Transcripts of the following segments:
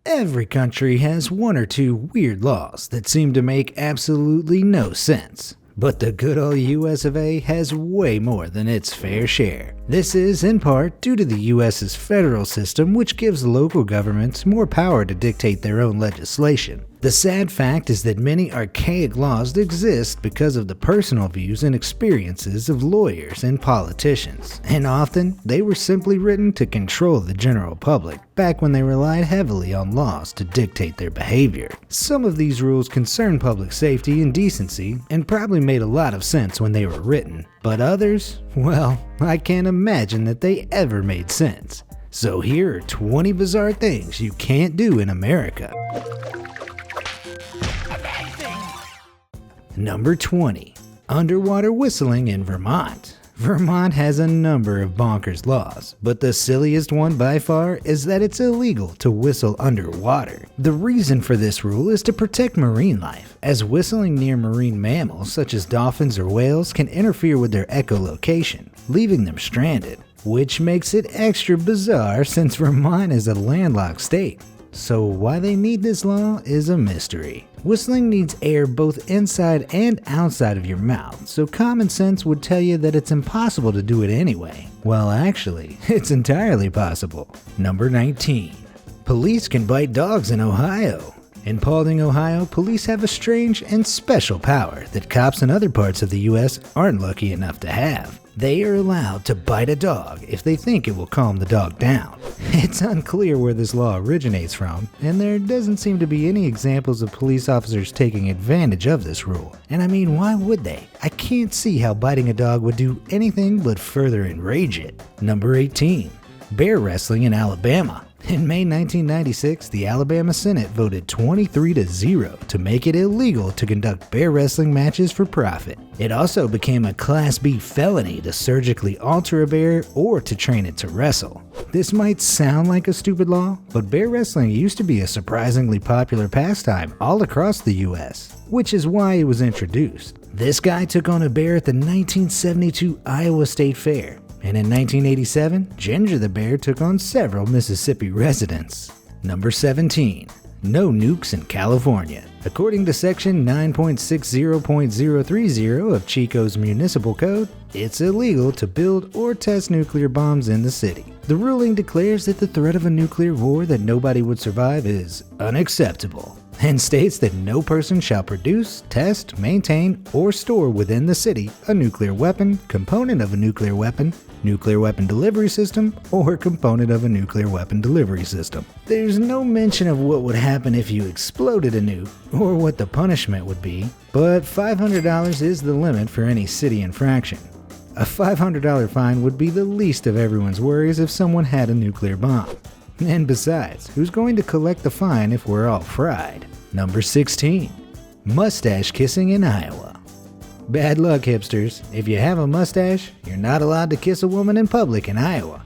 Every country has one or two weird laws that seem to make absolutely no sense. But the good old US of A has way more than its fair share. This is in part due to the US's federal system, which gives local governments more power to dictate their own legislation. The sad fact is that many archaic laws exist because of the personal views and experiences of lawyers and politicians, and often they were simply written to control the general public back when they relied heavily on laws to dictate their behavior. Some of these rules concern public safety and decency and probably made a lot of sense when they were written, but others, well, I can't imagine that they ever made sense. So here are 20 bizarre things you can't do in America. Number 20. Underwater whistling in Vermont. Vermont has a number of bonkers laws, but the silliest one by far is that it's illegal to whistle underwater. The reason for this rule is to protect marine life, as whistling near marine mammals such as dolphins or whales can interfere with their echolocation, leaving them stranded, which makes it extra bizarre since Vermont is a landlocked state. So why they need this law is a mystery. Whistling needs air both inside and outside of your mouth, so common sense would tell you that it's impossible to do it anyway. Well, actually, it's entirely possible. Number 19. Police can bite dogs in Ohio. In Paulding, Ohio, police have a strange and special power that cops in other parts of the US aren't lucky enough to have. They are allowed to bite a dog if they think it will calm the dog down. It's unclear where this law originates from, and there doesn't seem to be any examples of police officers taking advantage of this rule. And I mean, why would they? I can't see how biting a dog would do anything but further enrage it. Number 18. Bear wrestling in Alabama. In May 1996, the Alabama Senate voted 23-0 to make it illegal to conduct bear wrestling matches for profit. It also became a Class B felony to surgically alter a bear or to train it to wrestle. This might sound like a stupid law, but bear wrestling used to be a surprisingly popular pastime all across the US, which is why it was introduced. This guy took on a bear at the 1972 Iowa State Fair. And in 1987, Ginger the Bear took on several Mississippi residents. Number 17. No nukes in California. According to Section 9.60.030 of Chico's Municipal Code, it's illegal to build or test nuclear bombs in the city. The ruling declares that the threat of a nuclear war that nobody would survive is unacceptable, and states that no person shall produce, test, maintain, or store within the city a nuclear weapon, component of a nuclear weapon delivery system, or component of a nuclear weapon delivery system. There's no mention of what would happen if you exploded a nuke, or what the punishment would be, but $500 is the limit for any city infraction. A $500 fine would be the least of everyone's worries if someone had a nuclear bomb. And besides, who's going to collect the fine if we're all fried? Number 16. Mustache kissing in Iowa. Bad luck, hipsters. If you have a mustache, you're not allowed to kiss a woman in public in Iowa.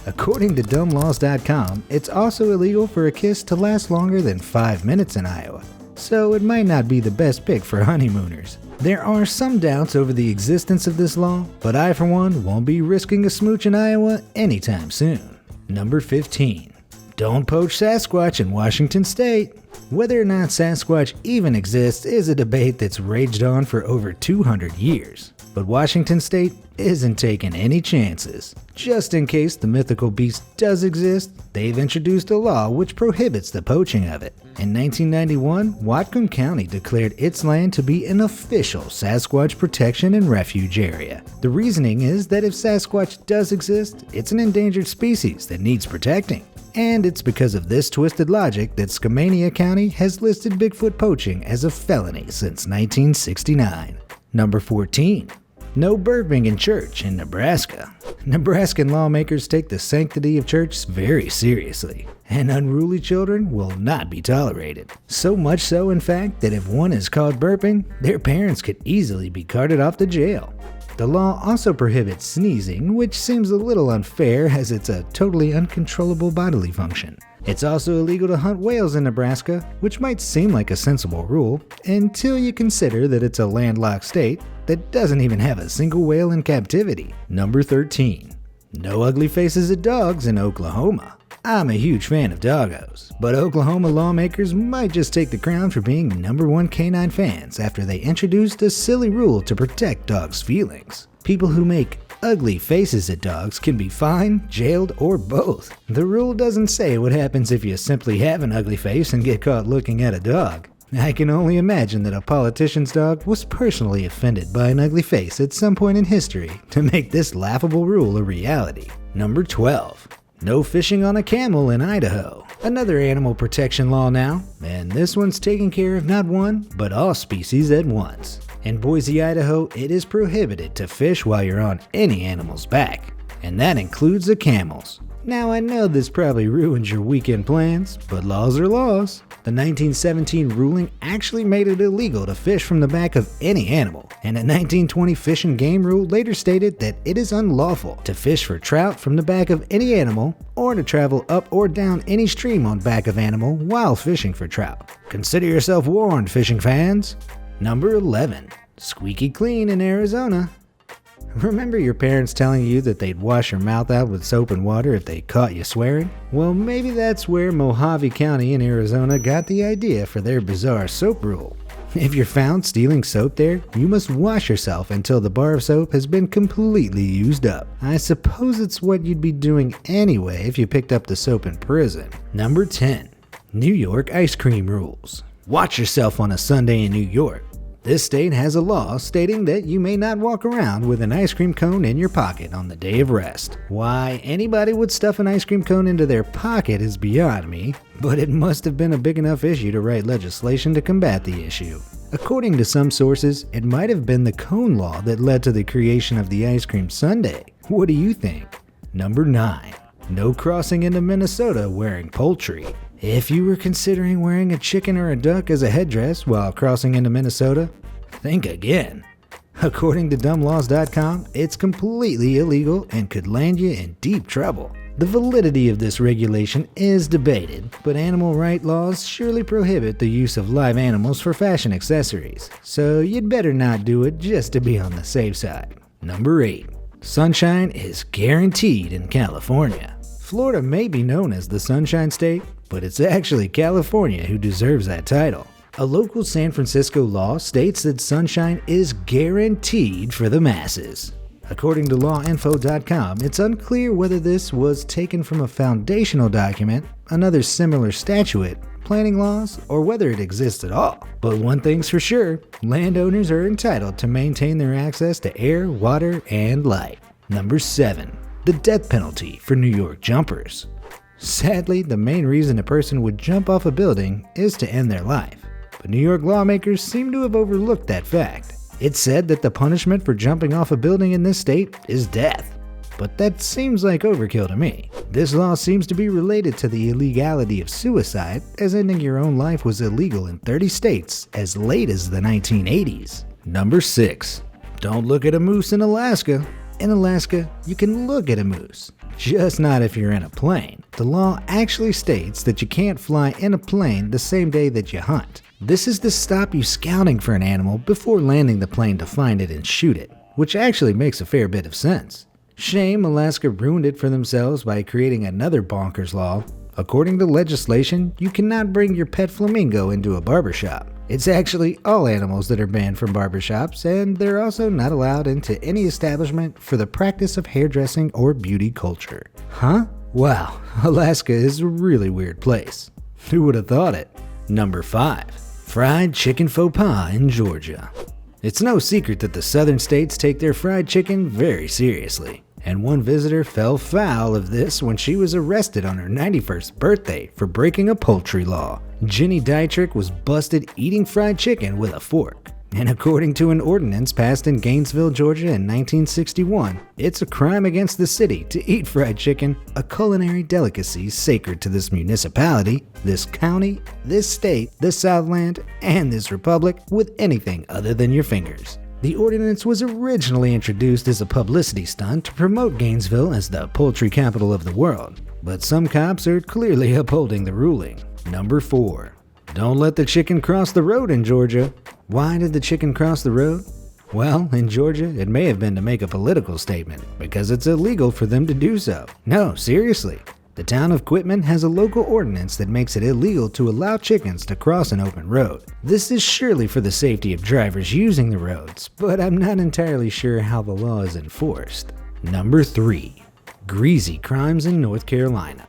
According to dumblaws.com, it's also illegal for a kiss to last longer than 5 minutes in Iowa, so it might not be the best pick for honeymooners. There are some doubts over the existence of this law, but I for one won't be risking a smooch in Iowa anytime soon. Number 15. Don't poach Sasquatch in Washington State. Whether or not Sasquatch even exists is a debate that's raged on for over 200 years. But Washington State isn't taking any chances. Just in case the mythical beast does exist, they've introduced a law which prohibits the poaching of it. In 1991, Whatcom County declared its land to be an official Sasquatch protection and refuge area. The reasoning is that if Sasquatch does exist, it's an endangered species that needs protecting. And it's because of this twisted logic that Skamania County has listed Bigfoot poaching as a felony since 1969. Number 14. No burping in church in Nebraska. Nebraskan lawmakers take the sanctity of church very seriously, and unruly children will not be tolerated. So much so, in fact, that if one is caught burping, their parents could easily be carted off to jail. The law also prohibits sneezing, which seems a little unfair as it's a totally uncontrollable bodily function. It's also illegal to hunt whales in Nebraska, which might seem like a sensible rule, until you consider that it's a landlocked state that doesn't even have a single whale in captivity. Number 13. No ugly faces at dogs in Oklahoma. I'm a huge fan of doggos, but Oklahoma lawmakers might just take the crown for being #1 canine fans after they introduced a silly rule to protect dogs' feelings. People who make ugly faces at dogs can be fined, jailed, or both. The rule doesn't say what happens if you simply have an ugly face and get caught looking at a dog. I can only imagine that a politician's dog was personally offended by an ugly face at some point in history to make this laughable rule a reality. Number 12. No fishing on a camel in Idaho. Another animal protection law now, and this one's taking care of not one, but all species at once. In Boise, Idaho, it is prohibited to fish while you're on any animal's back, and that includes the camels. Now I know this probably ruins your weekend plans, but laws are laws. The 1917 ruling actually made it illegal to fish from the back of any animal, and a 1920 Fish and Game rule later stated that it is unlawful to fish for trout from the back of any animal or to travel up or down any stream on back of animal while fishing for trout. Consider yourself warned, fishing fans. Number 11. Squeaky clean in Arizona. Remember your parents telling you that they'd wash your mouth out with soap and water if they caught you swearing? Well, maybe that's where Mojave County in Arizona got the idea for their bizarre soap rule. If you're found stealing soap there, you must wash yourself until the bar of soap has been completely used up. I suppose it's what you'd be doing anyway if you picked up the soap in prison. Number 10. New York ice cream rules. Watch yourself on a Sunday in New York. This state has a law stating that you may not walk around with an ice cream cone in your pocket on the day of rest. Why anybody would stuff an ice cream cone into their pocket is beyond me, but it must have been a big enough issue to write legislation to combat the issue. According to some sources, it might have been the cone law that led to the creation of the ice cream sundae. What do you think? Number 9. No crossing into Minnesota wearing poultry. If you were considering wearing a chicken or a duck as a headdress while crossing into Minnesota, think again. According to dumblaws.com, it's completely illegal and could land you in deep trouble. The validity of this regulation is debated, but animal rights laws surely prohibit the use of live animals for fashion accessories, so you'd better not do it just to be on the safe side. Number 8. Sunshine is guaranteed in California. Florida may be known as the Sunshine State, but it's actually California who deserves that title. A local San Francisco law states that sunshine is guaranteed for the masses. According to lawinfo.com, it's unclear whether this was taken from a foundational document, another similar statute, planning laws, or whether it exists at all. But one thing's for sure, landowners are entitled to maintain their access to air, water, and light. Number 7. The death penalty for New York jumpers. Sadly, the main reason a person would jump off a building is to end their life. But New York lawmakers seem to have overlooked that fact. It's said that the punishment for jumping off a building in this state is death. But that seems like overkill to me. This law seems to be related to the illegality of suicide, as ending your own life was illegal in 30 states as late as the 1980s. Number 6. Don't look at a moose in Alaska. In Alaska, you can look at a moose, just not if you're in a plane. The law actually states that you can't fly in a plane the same day that you hunt. This is to stop you scouting for an animal before landing the plane to find it and shoot it, which actually makes a fair bit of sense. Shame Alaska ruined it for themselves by creating another bonkers law. According to legislation, you cannot bring your pet flamingo into a barbershop. It's actually all animals that are banned from barbershops, and they're also not allowed into any establishment for the practice of hairdressing or beauty culture. Huh? Wow, Alaska is a really weird place. Who would have thought it? Number 5. Fried chicken faux pas in Georgia. It's no secret that the southern states take their fried chicken very seriously. And one visitor fell foul of this when she was arrested on her 91st birthday for breaking a poultry law. Jenny Dietrich was busted eating fried chicken with a fork. And according to an ordinance passed in Gainesville, Georgia in 1961, it's a crime against the city to eat fried chicken, a culinary delicacy sacred to this municipality, this county, this state, this Southland, and this republic with anything other than your fingers. The ordinance was originally introduced as a publicity stunt to promote Gainesville as the poultry capital of the world, but some cops are clearly upholding the ruling. Number 4. Don't let the chicken cross the road in Georgia. Why did the chicken cross the road? Well, in Georgia, it may have been to make a political statement, because it's illegal for them to do so. No, seriously. The town of Quitman has a local ordinance that makes it illegal to allow chickens to cross an open road. This is surely for the safety of drivers using the roads, but I'm not entirely sure how the law is enforced. Number 3. Greasy crimes in North Carolina.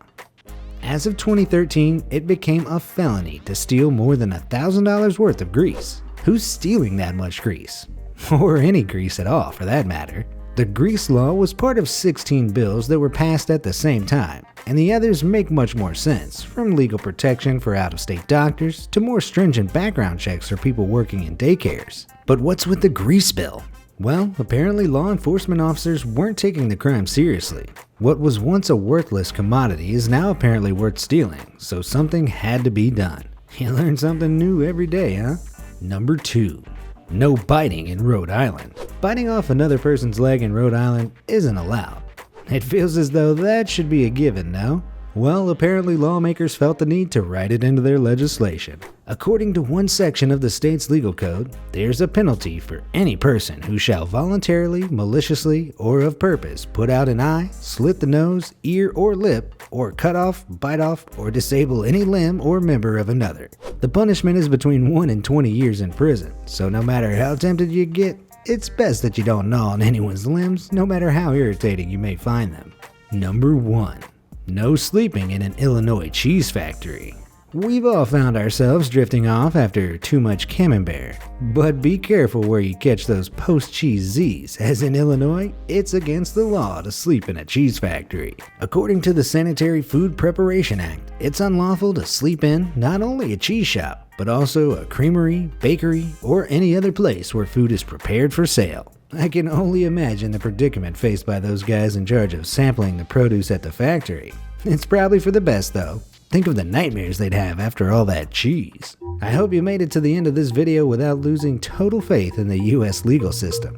As of 2013, it became a felony to steal more than $1,000 worth of grease. Who's stealing that much grease? Or any grease at all, for that matter. The grease law was part of 16 bills that were passed at the same time, and the others make much more sense, from legal protection for out-of-state doctors to more stringent background checks for people working in daycares. But what's with the grease bill? Well, apparently law enforcement officers weren't taking the crime seriously. What was once a worthless commodity is now apparently worth stealing, so something had to be done. You learn something new every day, huh? Number 2. No biting in Rhode Island. Biting off another person's leg in Rhode Island isn't allowed. It feels as though that should be a given, no? Well, apparently lawmakers felt the need to write it into their legislation. According to one section of the state's legal code, there's a penalty for any person who shall voluntarily, maliciously, or of purpose put out an eye, slit the nose, ear, or lip, or cut off, bite off, or disable any limb or member of another. The punishment is between 1 and 20 years in prison, so no matter how tempted you get, it's best that you don't gnaw on anyone's limbs, no matter how irritating you may find them. Number 1. No sleeping in an Illinois cheese factory. We've all found ourselves drifting off after too much camembert, but be careful where you catch those post-cheese Z's, as in Illinois, it's against the law to sleep in a cheese factory. According to the Sanitary Food Preparation Act, it's unlawful to sleep in not only a cheese shop, but also a creamery, bakery, or any other place where food is prepared for sale. I can only imagine the predicament faced by those guys in charge of sampling the produce at the factory. It's probably for the best though. Think of the nightmares they'd have after all that cheese. I hope you made it to the end of this video without losing total faith in the US legal system.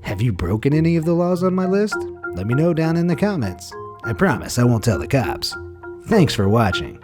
Have you broken any of the laws on my list? Let me know down in the comments. I promise I won't tell the cops. Thanks for watching.